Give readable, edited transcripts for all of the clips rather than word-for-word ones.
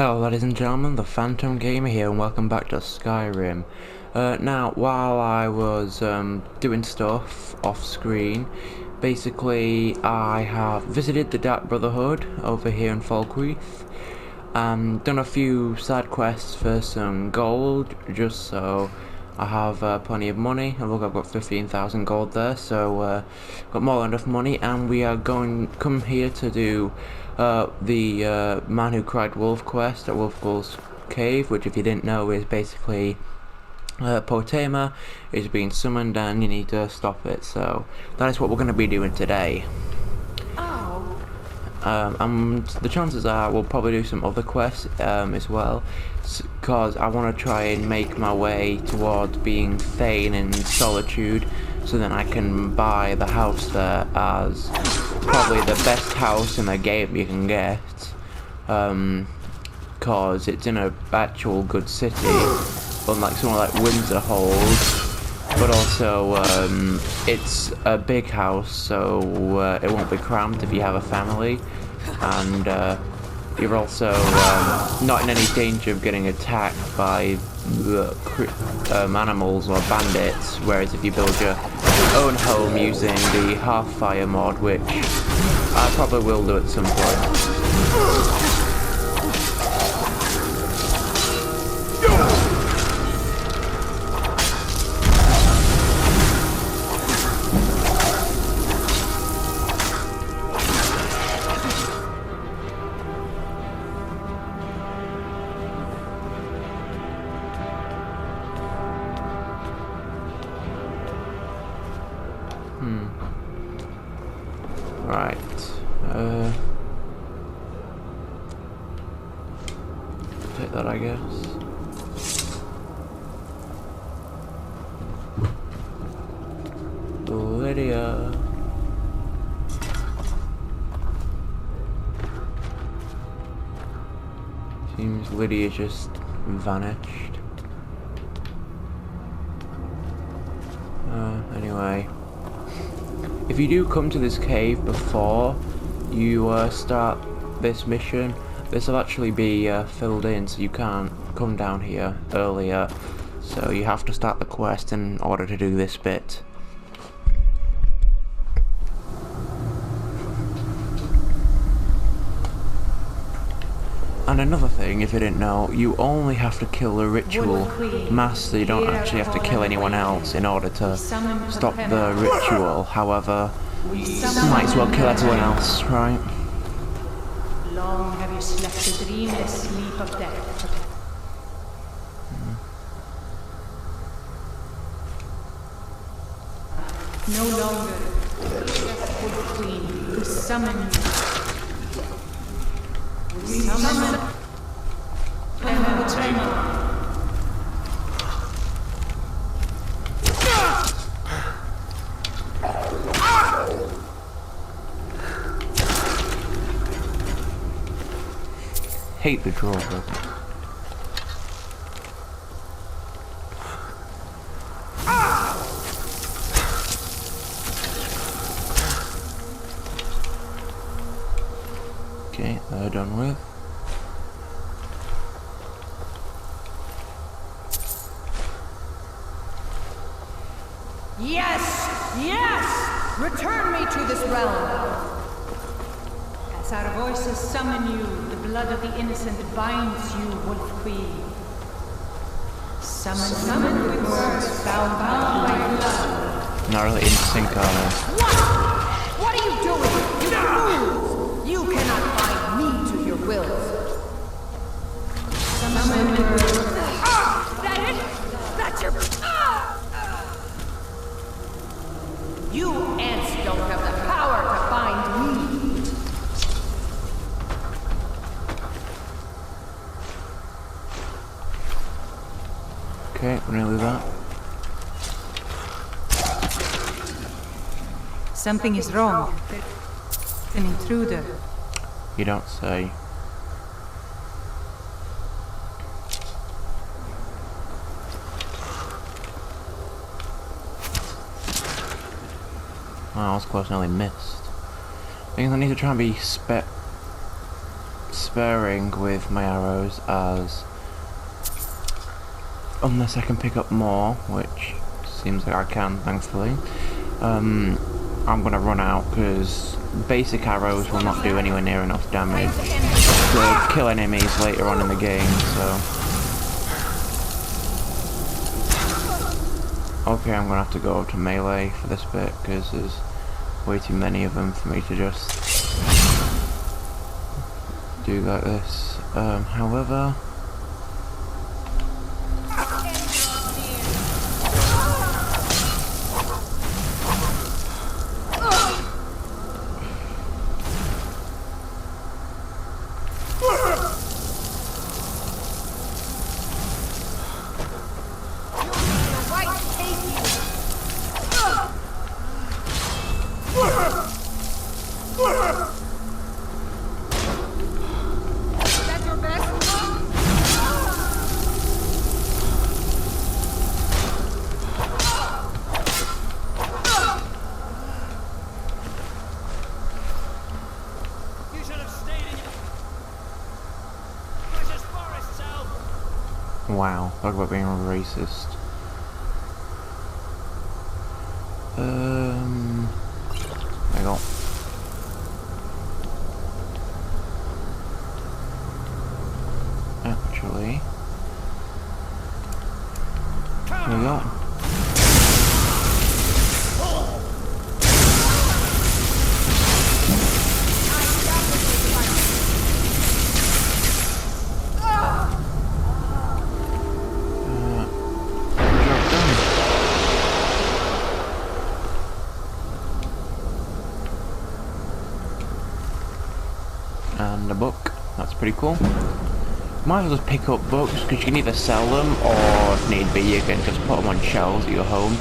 Hello ladies and gentlemen, the Phantom Gamer here and welcome back to Skyrim. Now, while I was doing stuff off screen, basically I have visited the Dark Brotherhood over here in Falkreath, done a few side quests for some gold, just so I have plenty of money. And look, I've got 15,000 gold there, so got more than enough money, and we are come here to do the Man Who Cried Wolf quest at Wolfgull's Cave, which, if you didn't know, is basically Potema is being summoned and you need to stop it. So that is what we're going to be doing today. And the chances are we'll probably do some other quests as well, because I want to try and make my way towards being Thane in Solitude, so then I can buy the house there as probably the best house in the game you can get, because it's in a actual good city, unlike somewhere like Windsor Hold. But also, it's a big house, so it won't be cramped if you have a family, and you're also not in any danger of getting attacked by animals or bandits, whereas if you build your own home using the Half-Fire mod, which I probably will do at some point. Right. Take that, I guess. Lydia. Seems Lydia just vanished. Anyway. If you do come to this cave before you start this mission, this will actually be filled in, so you can't come down here earlier. So you have to start the quest in order to do this bit. And another thing, if you didn't know, you only have to kill the ritual master. You don't actually have to kill anyone else in order to stop the ritual. However, you might as well kill everyone else, right? Long have you slept the dreamless sleep of death. No longer would the queen who summoned you. Summon Potema. Hate the draw, brother. Okay, they're done with. Yes! Yes! Return me to this realm! As our voices summon you, the blood of the innocent binds you, Wolf Queen. Summon with words, bound by blood. Not really in sync, are they? What are you doing? You move! You cannot bind me to your will. Summon words. That it? That's your... You ants don't have the power to bind me. Okay, we're gonna do that. Something is wrong. An intruder. You don't say. Oh, I was close, nearly missed. I think I need to try and be sparing with my arrows, as unless I can pick up more, which seems like I can, thankfully, I'm gonna run out, because basic arrows will not do anywhere near enough damage to kill enemies later on in the game, so... Okay, I'm gonna have to go to melee for this bit, because there's way too many of them for me to just do like this. However... Wow, talk about being racist. There you go. Actually, there we go. And a book. That's pretty cool. Might as well just pick up books, because you can either sell them, or if need be you can just put them on shelves at your home.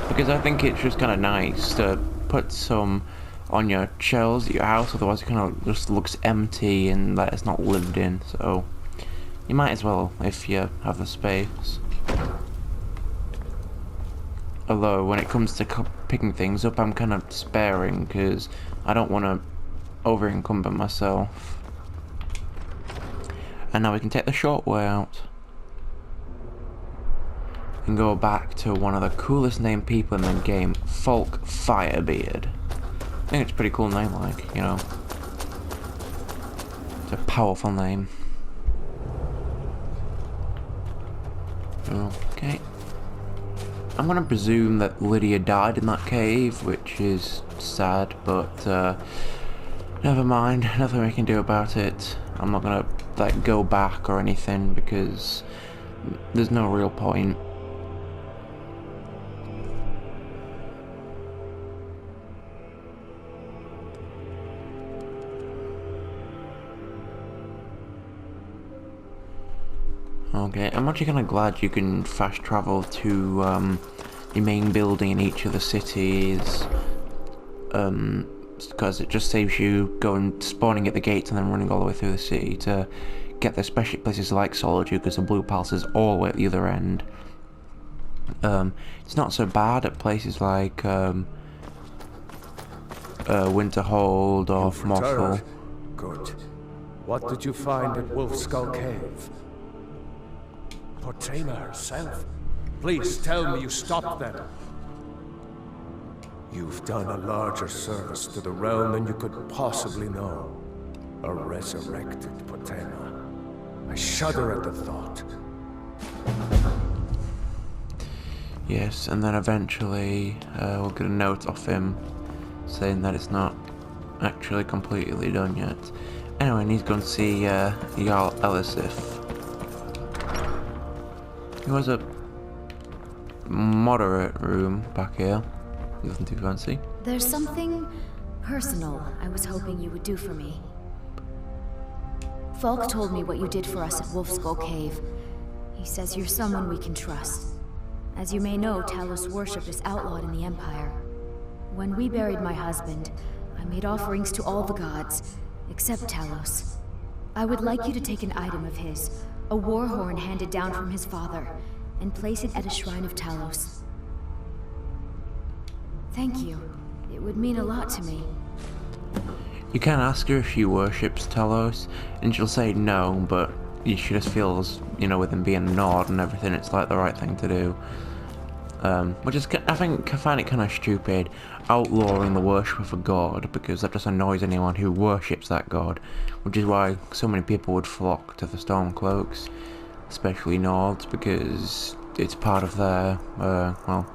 Because I think it's just kind of nice to put some on your shelves at your house, otherwise it kind of just looks empty and like it's not lived in. So you might as well if you have the space. Although when it comes to picking things up, I'm kind of sparing, because I don't want to over encumber myself. And now we can take the short way out and go back to one of the coolest named people in the game, Folk Firebeard. I think it's a pretty cool name, like, you know, it's a powerful name. Okay, I'm gonna presume that Lydia died in that cave, which is sad, but never mind, nothing we can do about it. I'm not gonna like go back or anything, because there's no real point. Okay, I'm actually kind of glad you can fast travel to the main building in each of the cities, because it just saves you going spawning at the gates and then running all the way through the city to get there, especially places like Solitude, because the blue palace is all the way at the other end. It's not so bad at places like Winterhold or Mothel. Good. What did you find at Wolf Skull Cave? Potema herself? Please tell me you stopped them. You've done a larger service to the realm than you could possibly know. A resurrected Potema. I shudder at the thought. Yes, and then eventually we'll get a note off him saying that it's not actually completely done yet. Anyway, and he's going to see Jarl Elisif, who has a moderate room back here. Nothing too fancy. There's something personal I was hoping you would do for me. Falk told me what you did for us at Wolfskull Cave. He says you're someone we can trust. As you may know, Talos worship is outlawed in the Empire. When we buried my husband, I made offerings to all the gods, except Talos. I would like you to take an item of his, a war horn handed down from his father, and place it at a shrine of Talos. Thank you. It would mean a lot to me. You can ask her if she worships Talos, and she'll say no, but she just feels, you know, with him being a Nord and everything, it's like the right thing to do. Which is, I find it kind of stupid, outlawing the worship of a god, because that just annoys anyone who worships that god, which is why so many people would flock to the Stormcloaks, especially Nords, because it's part of their, well,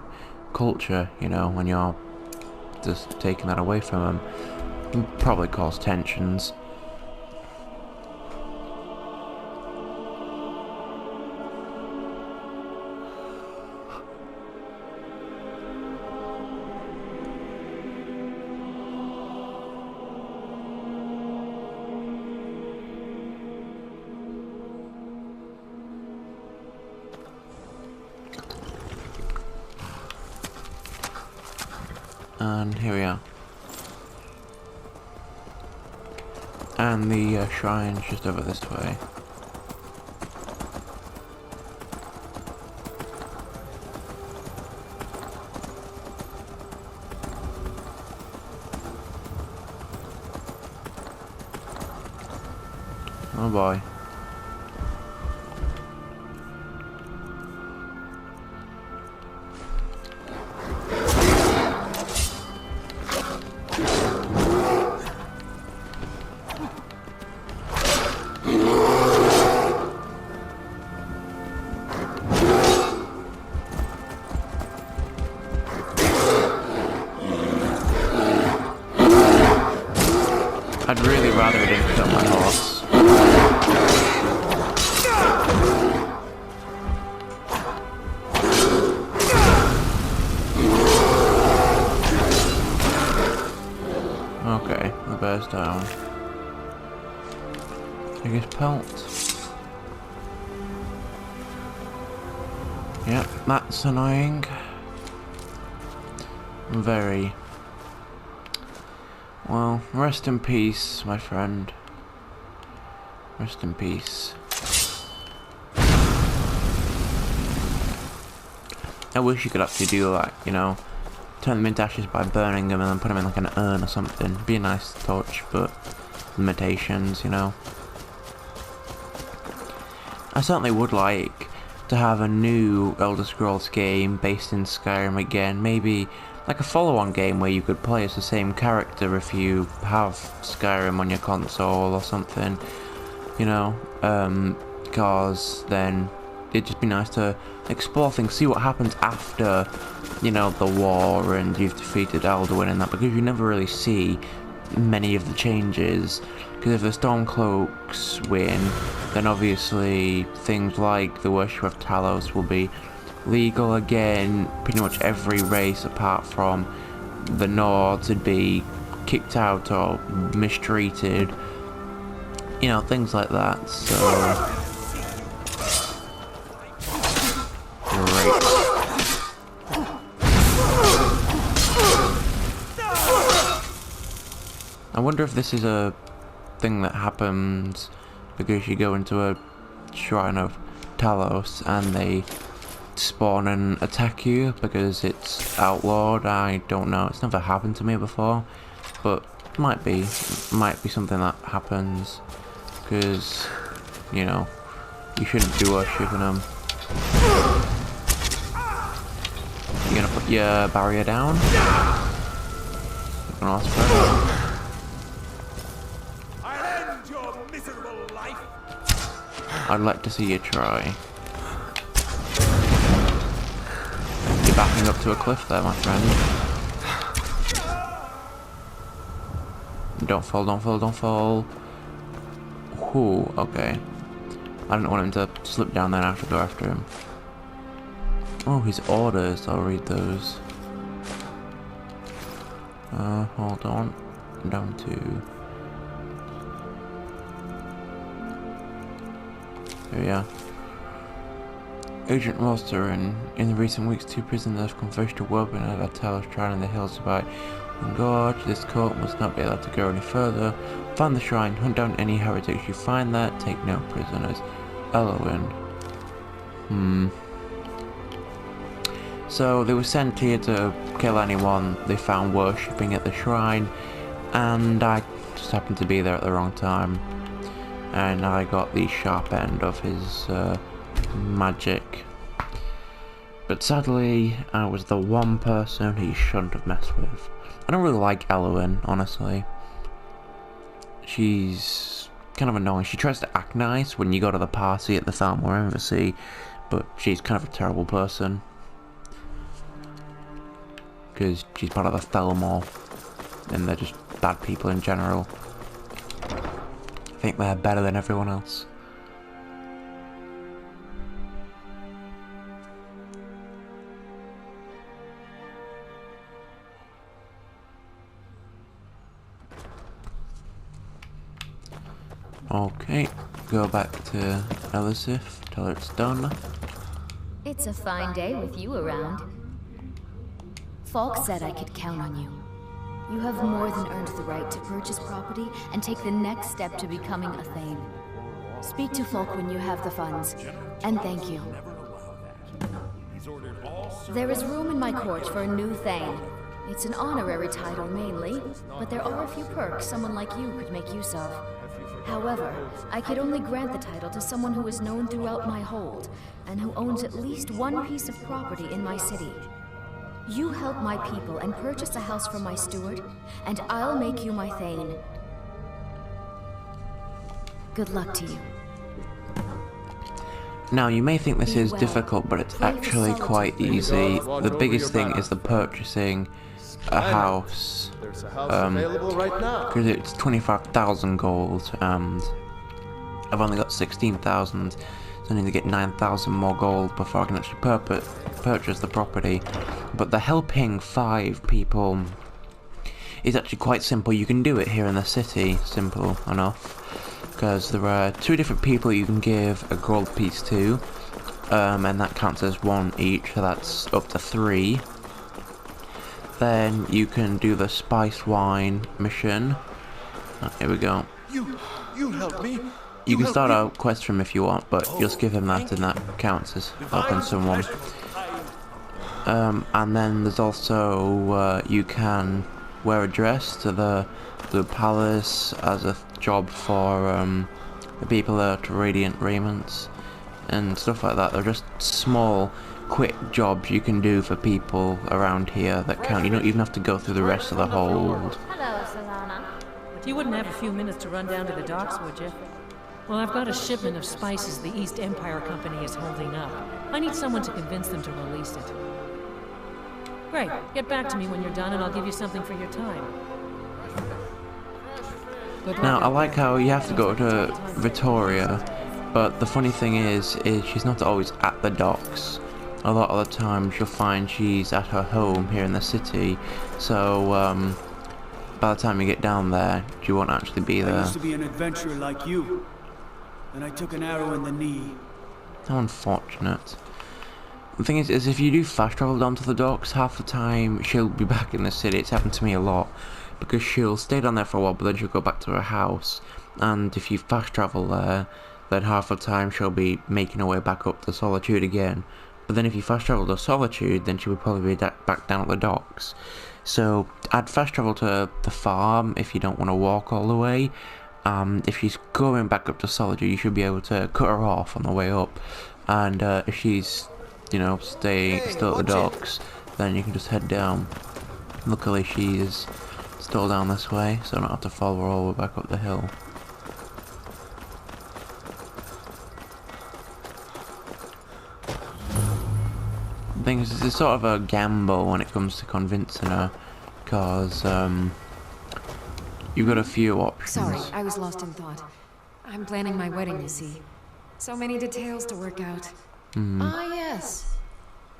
culture, you know, when you're just taking that away from them. It can probably cause tensions. And here we are. And the shrine's just over this way. Oh boy. I'd really rather it didn't kill my horse. Okay, the bear's down. Take his pelt. Yep, that's annoying. Very. Well, rest in peace, my friend. Rest in peace. I wish you could actually do that, you know. Turn them into ashes by burning them and then put them in like an urn or something. Be a nice touch, but limitations, you know. I certainly would like to have a new Elder Scrolls game based in Skyrim again. Maybe like a follow-on game where you could play as the same character if you have Skyrim on your console or something, you know, because then it'd just be nice to explore things, see what happens after, you know, the war and you've defeated Alduin and that, because you never really see many of the changes. Because if the Stormcloaks win, then obviously things like the worship of Talos will be legal again. Pretty much every race apart from the Nords would be kicked out or mistreated, you know, things like that. So great. I wonder if this is a thing that happens because you go into a shrine of Talos and they spawn and attack you because it's outlawed. I don't know, it's never happened to me before, but might be something that happens because, you know, you shouldn't be worshipping them. You gonna put your barrier down? You're gonna ask for it? I'd like to see you try. You're backing up to a cliff there, my friend. Don't fall, don't fall, don't fall. Ooh, okay. I didn't want him to slip down there and I have to go after him. Oh, his orders, I'll read those. Hold on. Down to... Here we are. Agent Roster, in the recent weeks, 2 prisoners have confessed to working at a Talos shrine in the hills by God. This court must not be allowed to go any further. Find the shrine, hunt down any heretics you find there, take no prisoners. Elowen. So they were sent here to kill anyone they found worshipping at the shrine, and I just happened to be there at the wrong time, and I got the sharp end of his magic. But sadly, I was the one person he shouldn't have messed with. I don't really like Elowen, honestly. She's kind of annoying. She tries to act nice when you go to the party at the Thalmor Embassy, but she's kind of a terrible person. Because she's part of the Thalmor, and they're just bad people in general. I think they're better than everyone else. Okay, go back to Elisif, tell her it's done. It's a fine day with you around. Falk said I could count on you. You have more than earned the right to purchase property and take the next step to becoming a Thane. Speak to Falk when you have the funds, and thank you. There is room in my court for a new Thane. It's an honorary title mainly, but there are a few perks someone like you could make use of. However, I could only grant the title to someone who is known throughout my hold, and who owns at least one piece of property in my city. You help my people and purchase a house from my steward, and I'll make you my Thane. Good luck to you. Now, you may think this is difficult, but it's actually quite easy. The biggest thing is the purchasing a house. Because it's 25,000 gold, and I've only got 16,000, so I need to get 9,000 more gold before I can actually purchase the property. But the helping 5 people is actually quite simple. You can do it here in the city, simple enough, because there are 2 different people you can give a gold piece to, and that counts as 1 each, so that's up to 3. Then you can do the spice wine mission. Oh, here we go. You help me. You can start a quest from if you want, but just give him that and that counts as helping someone. And then there's also, you can wear a dress to the palace as a job for the people at Radiant Raiments and stuff like that. They're just small, quick jobs you can do for people around here that count. You don't even have to go through the rest of the hold. Hello, Solana. You wouldn't have a few minutes to run down to the docks, would you? Well, I've got a shipment of spices the East Empire Company is holding up. I need someone to convince them to release it. Great. Get back to me when you're done and I'll give you something for your time. Now, I like how you have to go to Victoria, but the funny thing is she's not always at the docks. A lot of the times you'll find she's at her home here in the city, so by the time you get down there, she won't actually be there. I used to be an adventurer like you, and I took an arrow in the knee. How unfortunate. The thing is if you do fast travel down to the docks, half the time she'll be back in the city. It's happened to me a lot, because she'll stay down there for a while, but then she'll go back to her house, and if you fast travel there, then half the time she'll be making her way back up to Solitude again. But then if you fast travel to Solitude, then she would probably be back down at the docks. So I'd fast travel to the farm if you don't want to walk all the way. If she's going back up to Solitude, you should be able to cut her off on the way up. And if she's, you know, still at the docks, then you can just head down. Luckily she is still down this way, so I don't have to follow her all the way back up the hill. The thing is, it's sort of a gamble when it comes to convincing her, because you've got a few options. Sorry, I was lost in thought. I'm planning my wedding, you see. So many details to work out. Ah, yes.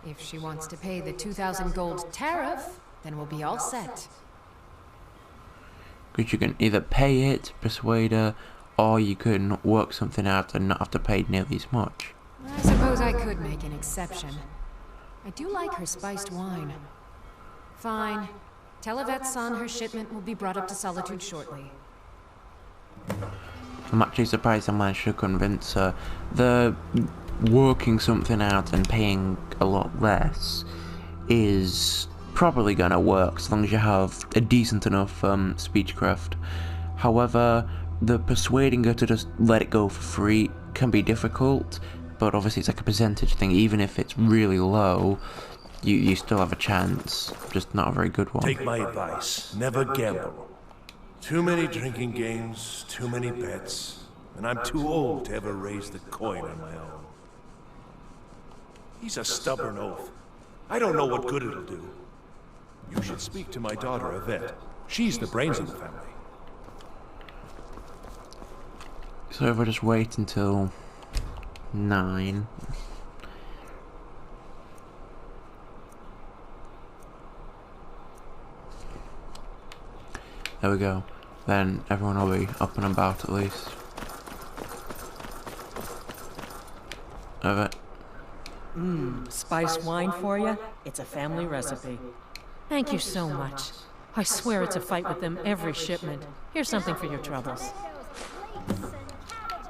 If she wants to pay the 2,000 gold tariff, then we'll be all set. Because you can either pay it, persuade her, or you can work something out and not have to pay nearly as much. I suppose I could make an exception. I do like her spiced wine. Fine. Tell Yvette's son her shipment will be brought up to Solitude shortly. I'm actually surprised I managed to convince her. The working something out and paying a lot less is probably gonna work as long as you have a decent enough speechcraft. However, the persuading her to just let it go for free can be difficult, but obviously it's like a percentage thing. Even if it's really low, you still have a chance, just not a very good one. Take my advice. Never gamble. Too many drinking games, too many bets, and I'm too old to ever raise the coin on my own. He's a stubborn oaf. I don't know what good it'll do. You should speak to my daughter, Yvette. She's the brains of the family. So if I just wait until 9... There we go. Then everyone will be up and about at least. Over. Spice wine for you? It's a family recipe. Thank you so much. I swear it's a fight with them every shipment. Here's something for your troubles.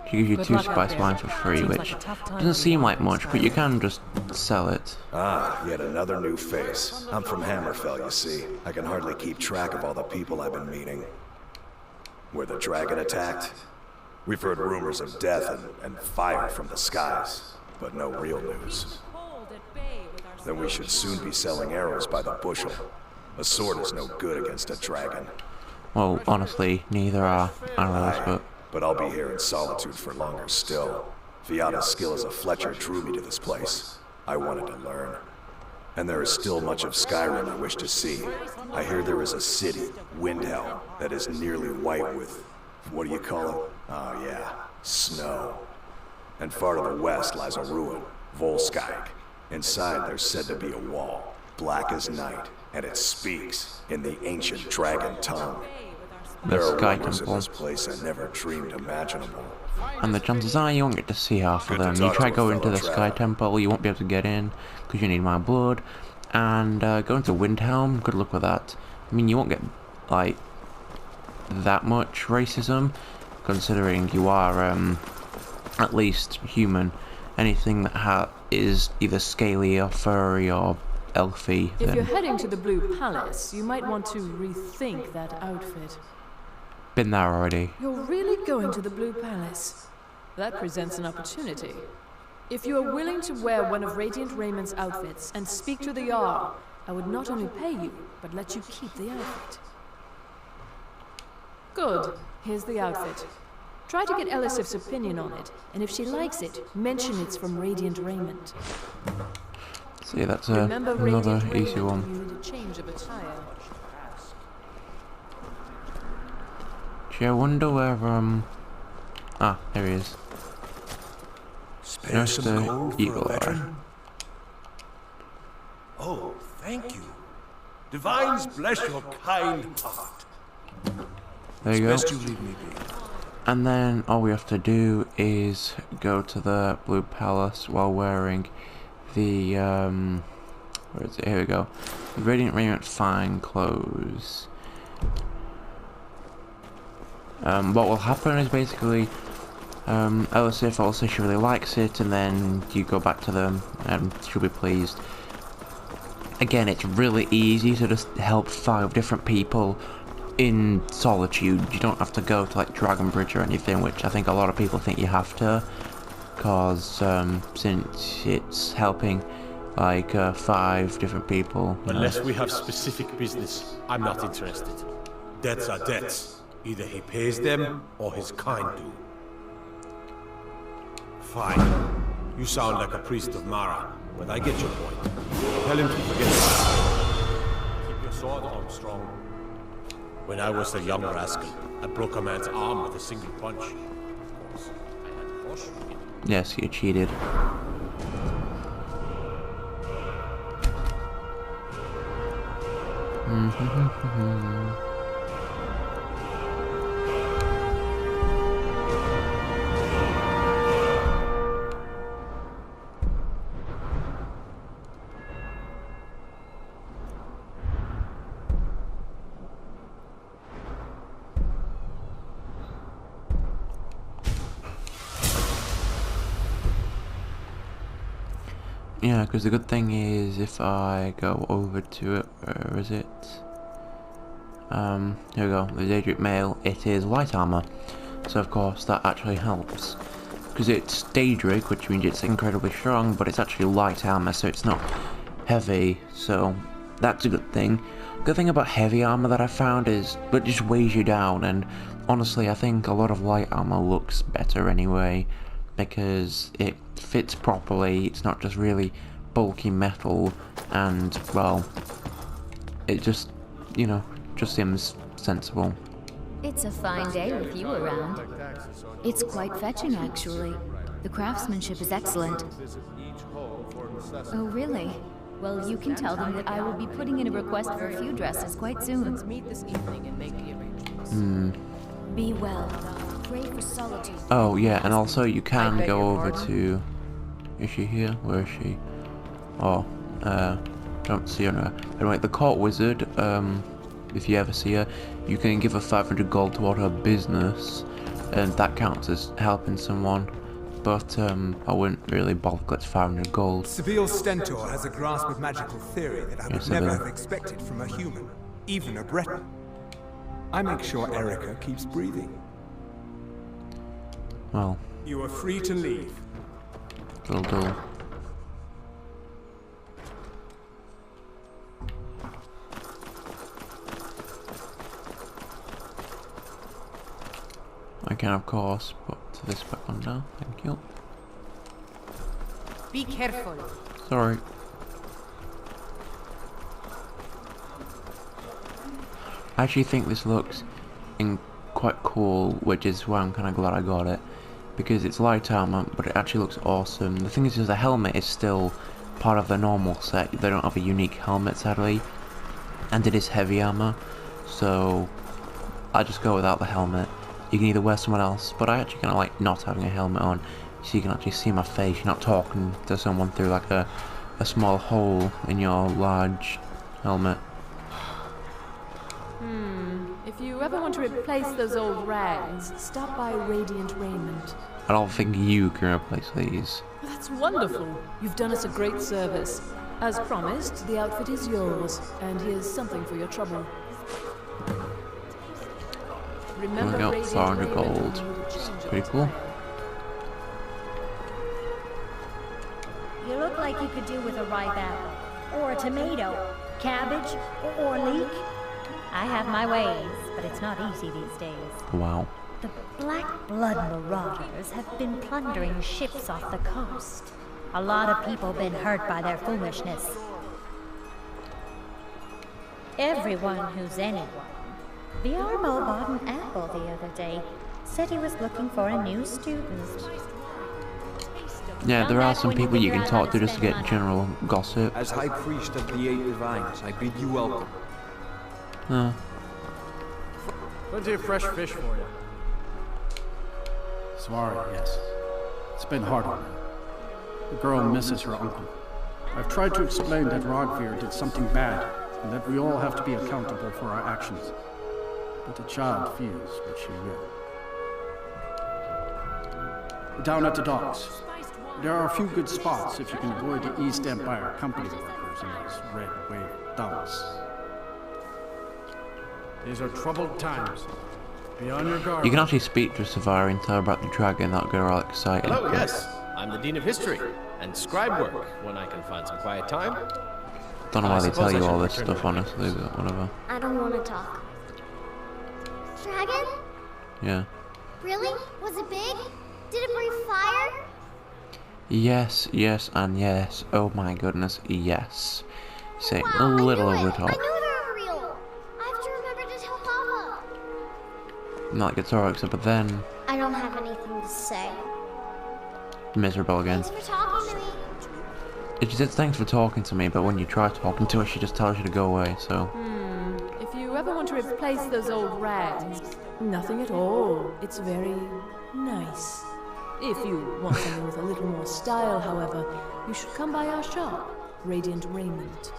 She gives you Good 2 luck out spice there. wines for free, Seems which like a tough time doesn't to seem be like honest. much, but you can just sell it. Ah, yet another new face. I'm from Hammerfell, you see. I can hardly keep track of all the people I've been meeting. Where the dragon attacked? We've heard rumors of death and fire from the skies, but no real news. Then we should soon be selling arrows by the bushel. A sword is no good against a dragon. Well, honestly, neither are arrows, But I'll be here in solitude for longer still. Viata's skill as a Fletcher drew me to this place. I wanted to learn. And there is still much of Skyrim I wish to see. I hear there is a city, Windhelm, that is nearly white with... what do you call it? Oh yeah, snow. And far to the west lies a ruin, Volskag. Inside there's said to be a wall, black as night, and it speaks in the ancient dragon tongue. There are Sky wonders in Temple. this place I never dreamed imaginable. and the chances are you won't get to see half of Good to them. You talk try to a going to fellow the Sky traveler. Temple, you won't be able to get in because you need my blood, and going to Windhelm, good luck with that. I mean, you won't get like that much racism, considering you are at least human. Anything that is either scaly or furry or elfy, If you're then heading to the Blue Palace, you might want to rethink that outfit. been there already. You're really going to the Blue Palace? That presents an opportunity. If you are willing to wear one of Radiant Raymond's outfits and speak to the Jarl, I would not only pay you, but let you keep the outfit. Good. Here's the outfit. Try to get Elisif's opinion on it, and if she likes it, mention it's from Radiant Raymond. See, that's Remember another Radiant easy Raymond, one. you need a change of attire. Gee, I wonder where ah, there he is. Spare There's some the gold for eagle a eye. veteran? Oh, thank you. Divines bless your kind heart. There you go. Best you leave me be. And then all we have to do is go to the Blue Palace while wearing the where is it? Here we go. The Radiant Raiment fine clothes. What will happen is basically Elisif will say she really likes it, and then you go back to them and she'll be pleased. Again, it's really easy to just help 5 different people in solitude. You don't have to go to like Dragonbridge or anything, which I think a lot of people think you have to, cause since it's helping like 5 different people. Unless we have specific business, I'm not interested. Debts are debts. Either he pays them, or his kind do. Fine. You sound like a priest of Mara, but I get your point. Tell him to forget it. Keep your sword arm strong. When I was a young rascal, I broke a man's arm with a single punch. Of course, I had caution. Yes, you cheated. Yeah, because the good thing is if I go over to it, where is it? Here we go, the Daedric Mail, it is light armor. So of course that actually helps. Because it's Daedric, which means it's incredibly strong, but it's actually light armor, so it's not heavy, so that's a good thing. Good thing about heavy armor that I found is it just weighs you down, and honestly I think a lot of light armor looks better anyway, because it fits properly, it's not just really bulky metal, and well, it just, you know, just seems sensible. It's a fine day with you around. It's quite fetching, actually. The craftsmanship is excellent. Oh, really? Well, you can tell them that I will be putting in a request for a few dresses quite soon. Let's meet this evening and make the arrangements. Be well. Pray for solitude. Oh yeah, and also you can go over to... Is she here? Where is she? Oh, don't see her now. Anyway, the court wizard, if you ever see her, you can give her 500 gold toward her business, and that counts as helping someone. But I wouldn't really bother collecting 500 gold. Seville Stentor has a grasp of magical theory that I would never have expected from a human, even a Breton. I make sure Erica keeps breathing. Well, you are free to leave. Will do. I can of course put this back on now, thank you. Be careful. Sorry. I actually think this looks quite cool, which is why I'm kind of glad I got it. Because it's light armor, but it actually looks awesome. The thing is the helmet is still part of the normal set. They don't have a unique helmet, sadly. And it is heavy armor, so I just go without the helmet. You can either wear someone else, but I actually kind of like not having a helmet on, so you can actually see my face. You're not talking to someone through like a small hole in your large helmet. If you ever want to replace those old rags, stop by Radiant Raiment. I don't think you can replace these. That's wonderful. You've done us a great service. As promised, the outfit is yours, and here's something for your trouble. Remember, we got 400 gold. Pretty cool. You look like you could do with a ripe apple, or a tomato, cabbage, or leek. I have my ways, but it's not easy these days. Wow. The Black Blood Marauders have been plundering ships off the coast. A lot of people been hurt by their foolishness. Everyone who's anyone. The Armo bought an apple the other day. Said he was looking for a new student. Yeah, there are some people you can talk to just to get general gossip. As High Priest of the Eight Divines, I bid you welcome. Plenty of fresh fish for you. Sorry, yes. It's been hard on her. The girl misses her uncle. I've tried to explain that Rodvir did something bad, and that we all have to be accountable for our actions. But the child feels what she will. Down at the docks. There are a few good spots if you can avoid the East Empire company workers in those red wave dumps. These are troubled times. Be on your guard. You can actually speak to Savari and tell her about the dragon. That'll get her all excited. Hello, yes. I'm the Dean of History and scribe work when I can find some quiet time. Don't know why they tell you all this stuff, honestly, but whatever. I don't want to talk. Dragon? Yeah. Really? Was it big? Did it breathe fire? Yes, yes, and yes. Oh my goodness, yes. Say wow, a little over the I top. knew they were real. I have to remember to tell Papa. Not like Guitar except but then I don't have anything to say. miserable again. Thanks for talking to me. She says thanks for talking to me, but when you try talking to her, she just tells you to go away, so... If you ever want to replace those old rags, nothing at all. It's very nice. If you want something with a little more style, however, you should come by our shop, Radiant Raiment.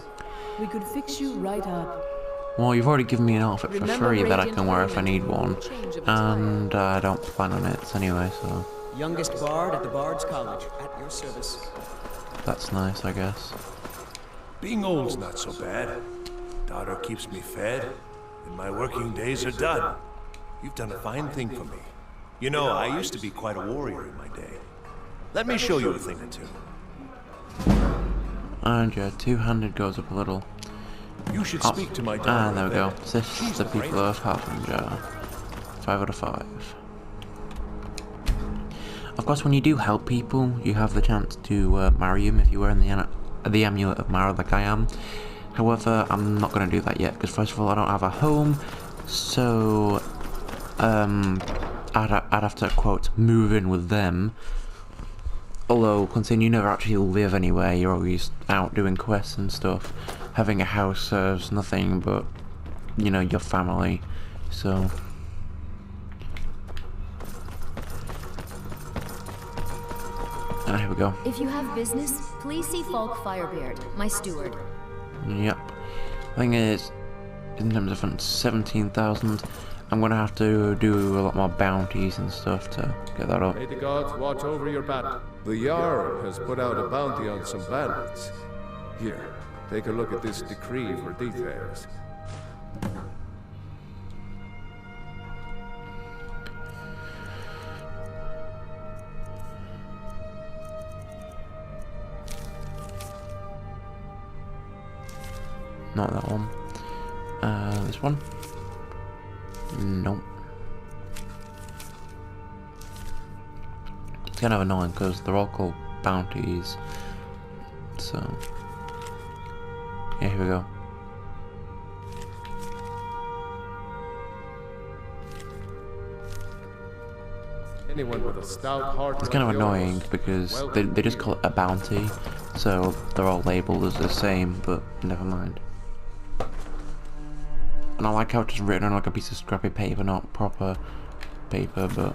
We could fix you right up. Well, you've already given me an outfit for free that I can wear if I need one, and I don't plan on it anyway, so... Youngest bard at the Bard's College, at your service. That's nice, I guess. Being old's not so bad. Daughter keeps me fed, and my working days are done. You've done a fine thing for me. You know, I used to be quite a warrior in my day. Let me show you a thing or two. And yeah, two-handed goes up a little. You should speak to my daughter. And there we go. Assist the people of Harbinger. 5 out of 5. Of course, when you do help people, you have the chance to marry them if you were in the Amulet of Mara like I am. However, I'm not going to do that yet, because first of all, I don't have a home, so I'd have to, quote, move in with them. Although, considering you never actually live anywhere, you're always out doing quests and stuff, having a house serves nothing but, you know, your family, so... here we go. If you have business, please see Falk Firebeard, my steward. Yep. Thing is, in terms of 17,000, I'm gonna have to do a lot more bounties and stuff to get that up. May the gods watch over your battle. The Jarl has put out a bounty on some bandits. Here, take a look at this decree for details. Not that one. This one? Nope. It's kind of annoying because they're all called bounties. So, yeah, here we go. Anyone with a stout heart. It's kind of annoying because they just call it a bounty, so they're all labelled as the same, but never mind. And I like how it's just written on like a piece of scrappy paper, not proper paper, but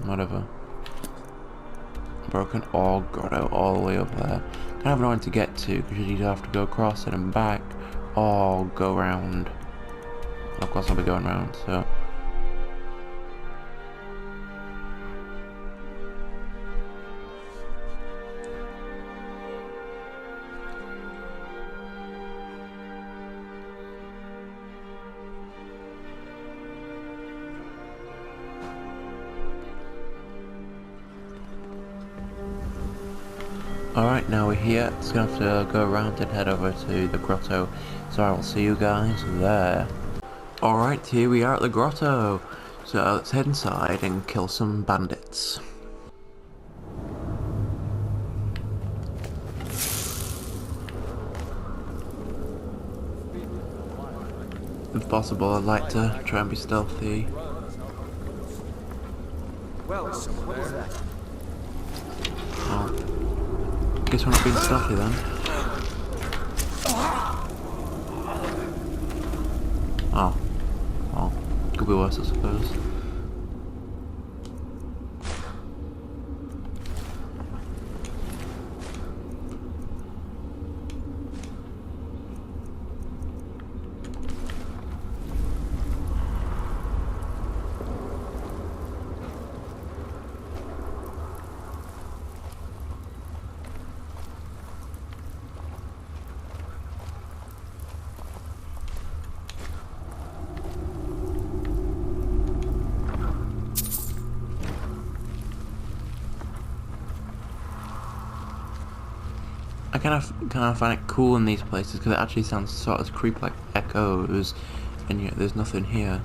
whatever. Broken ore grotto all the way up there. Kind of annoying to get to because you either have to go across it and back, or go round. And of course I'll be going round, so... Alright, now we're here, so gonna have to go around and head over to the grotto, so I will see you guys there. Alright, here we are at the grotto, so let's head inside and kill some bandits. If possible, I'd like to try and be stealthy. Well, what is that? Oh. Guess we're not being stealthy then. Oh. Well, could be worse, I suppose. I kind of find it cool in these places because it actually sounds sort of creepy, like echoes, and yet there's nothing here.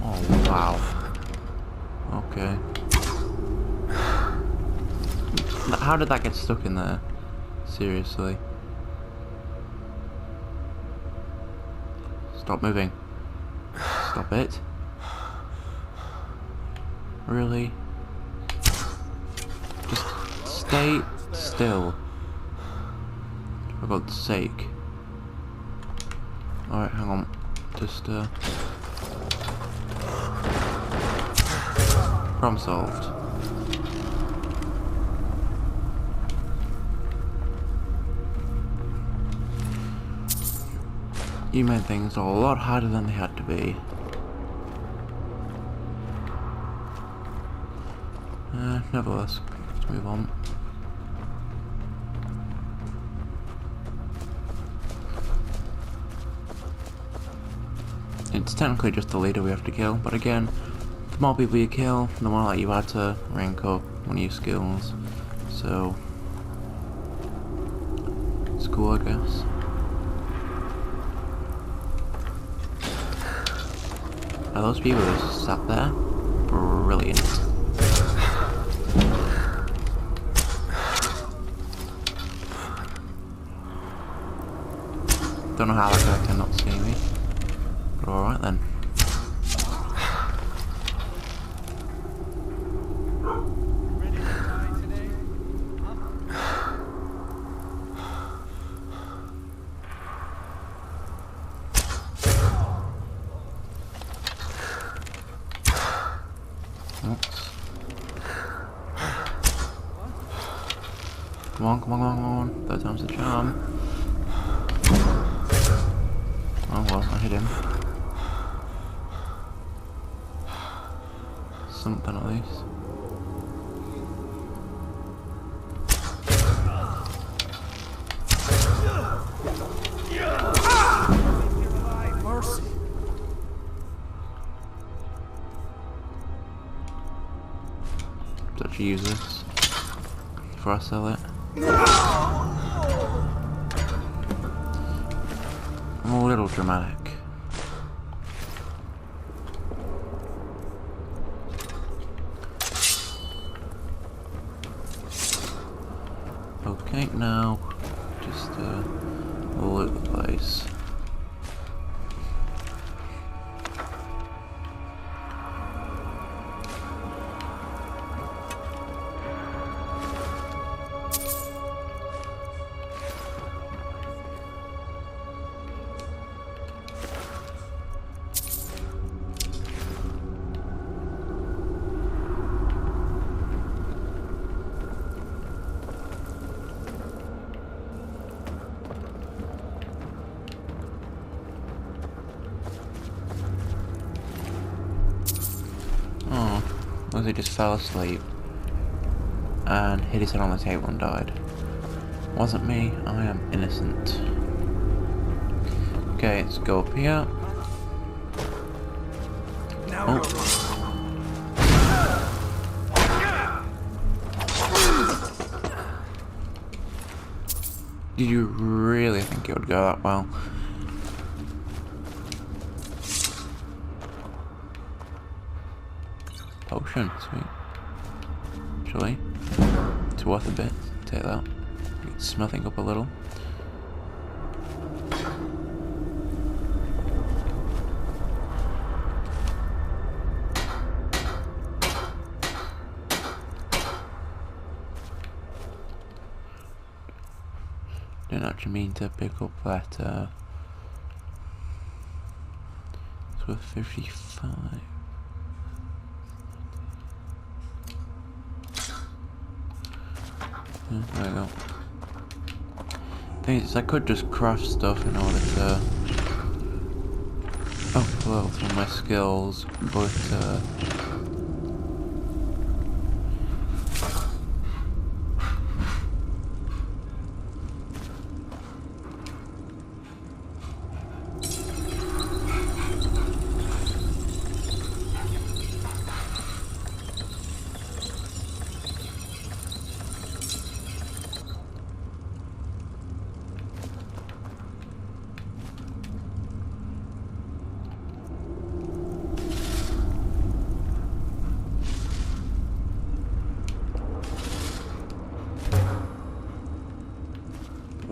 Oh wow. Okay. How did that get stuck in there? Seriously. Stop moving. Stop it. Really? Just stay still. For God's sake. Alright, hang on. Just Problem solved. You made things a lot harder than they had to be. Nevertheless, let's move on. It's technically just the leader we have to kill, but again, the more people you kill, the more like you add to rank up one of your skills. So, it's cool, I guess. Are those people just sat there? Brilliant. Don't know how that guy cannot see me. But alright then. Come on, come on, come on, come on. Third time's the charm. Oh well, I hit him. Something at least. Mercy. Let's actually use this before I sell it. I'm a little dramatic. Okay, now just loot the place. Was he just fell asleep and hit his head on the table and died? Wasn't me, I am innocent. Okay, let's go up here. Oh. Did you really think it would go that well? Potion, sweet. Actually, it's worth a bit. Take that. Get smoothing up a little. Didn't actually mean to pick up that. It's worth 55. There we go. Thing is, I could just craft stuff in order to upload some of my skills, but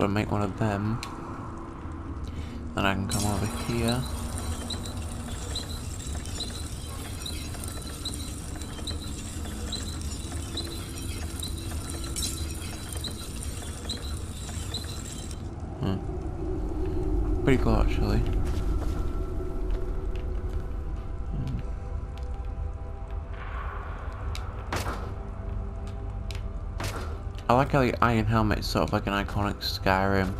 I'll make one of them, then I can come over here. Pretty cool actually. I like how the iron helmet is sort of like an iconic Skyrim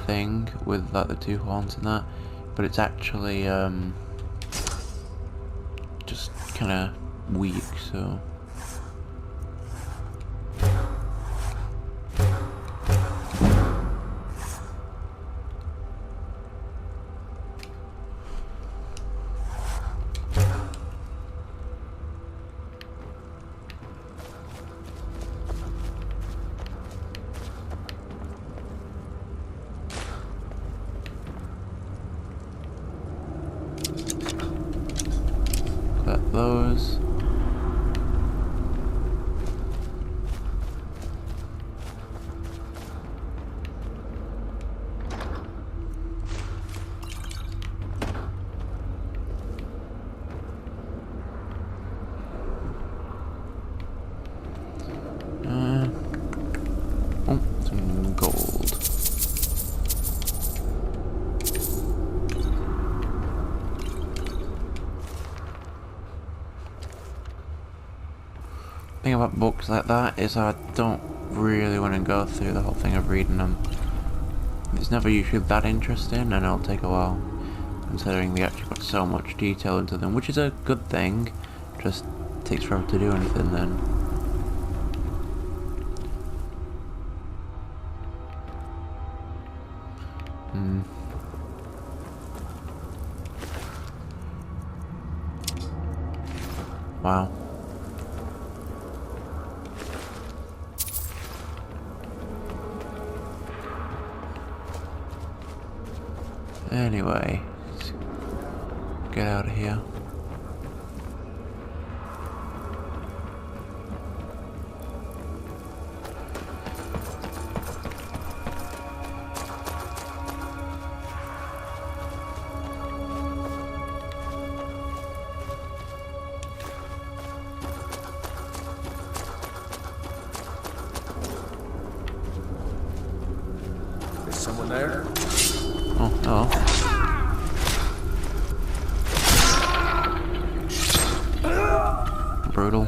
thing with like the two horns and that, but it's actually just kind of weak, so. Those. Oh, some gold. Thing about books like that is I don't really want to go through the whole thing of reading them. It's never usually that interesting, and it'll take a while, considering they actually put so much detail into them, which is a good thing. Just takes forever to do anything then. Wow. Anyway, let's get out of here. Is someone there? Oh, hello. Brutal.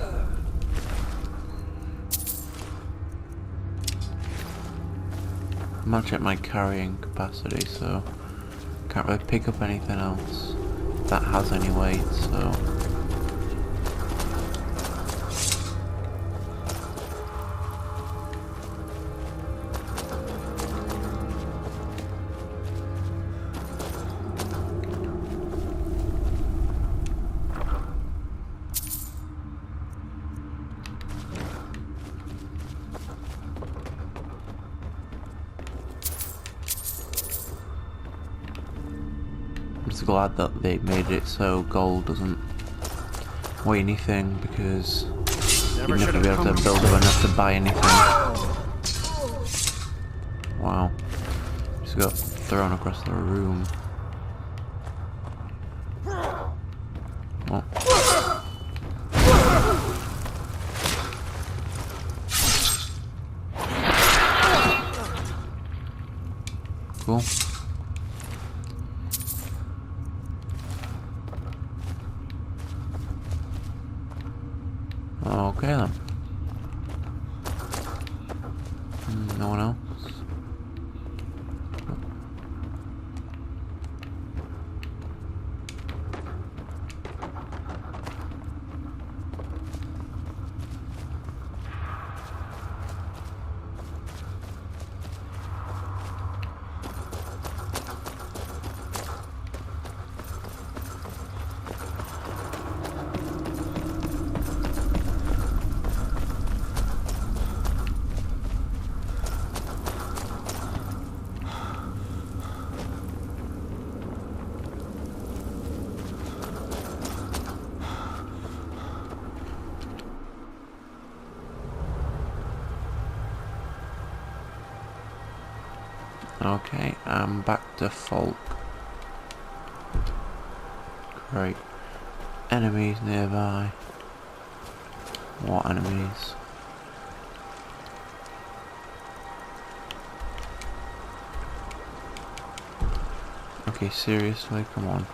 I'm not at my carrying capacity, so can't really pick up anything else that has any weight, so. I'm just glad that they made it so gold doesn't weigh anything, because you'd never be able to build up enough to buy anything. Wow. Just got thrown across the room. Oh. Cool. Okay then. No one else? Okay, I'm back to Folk. Great. Enemies nearby. What enemies? Okay, seriously, come on.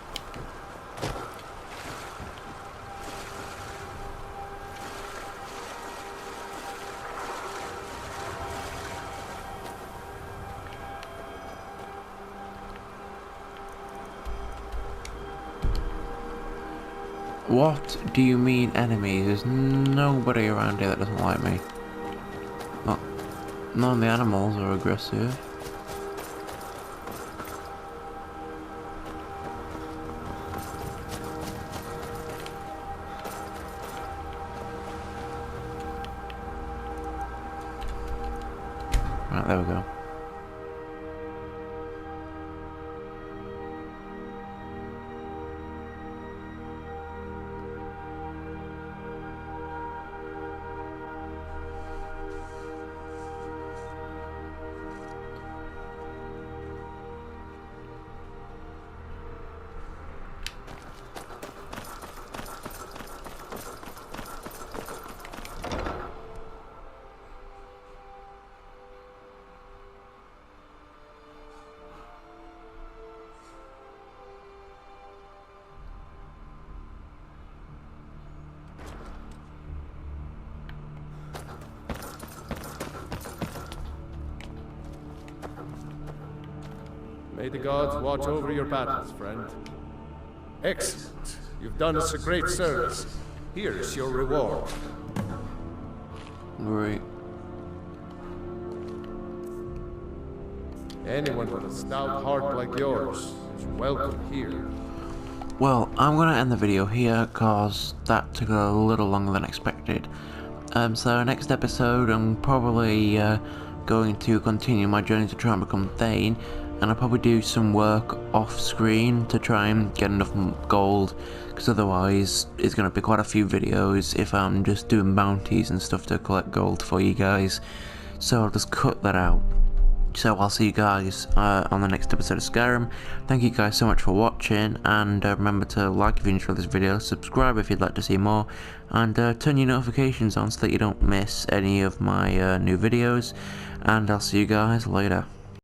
What do you mean enemies? There's nobody around here that doesn't like me. None of the animals are aggressive. Right, there we go. May the gods watch over your battles, friend. Excellent. You've done us a great service. Here's your reward. Great. Anyone with a stout heart like yours is welcome here. Well, I'm going to end the video here because that took a little longer than expected. So next episode I'm probably going to continue my journey to try and become Thane, and I'll probably do some work off screen to try and get enough gold, because otherwise it's going to be quite a few videos if I'm just doing bounties and stuff to collect gold for you guys, so I'll just cut that out. So I'll see you guys on the next episode of Skyrim. Thank you guys so much for watching, and remember to like if you enjoyed this video, subscribe if you'd like to see more, and turn your notifications on so that you don't miss any of my new videos, and I'll see you guys later.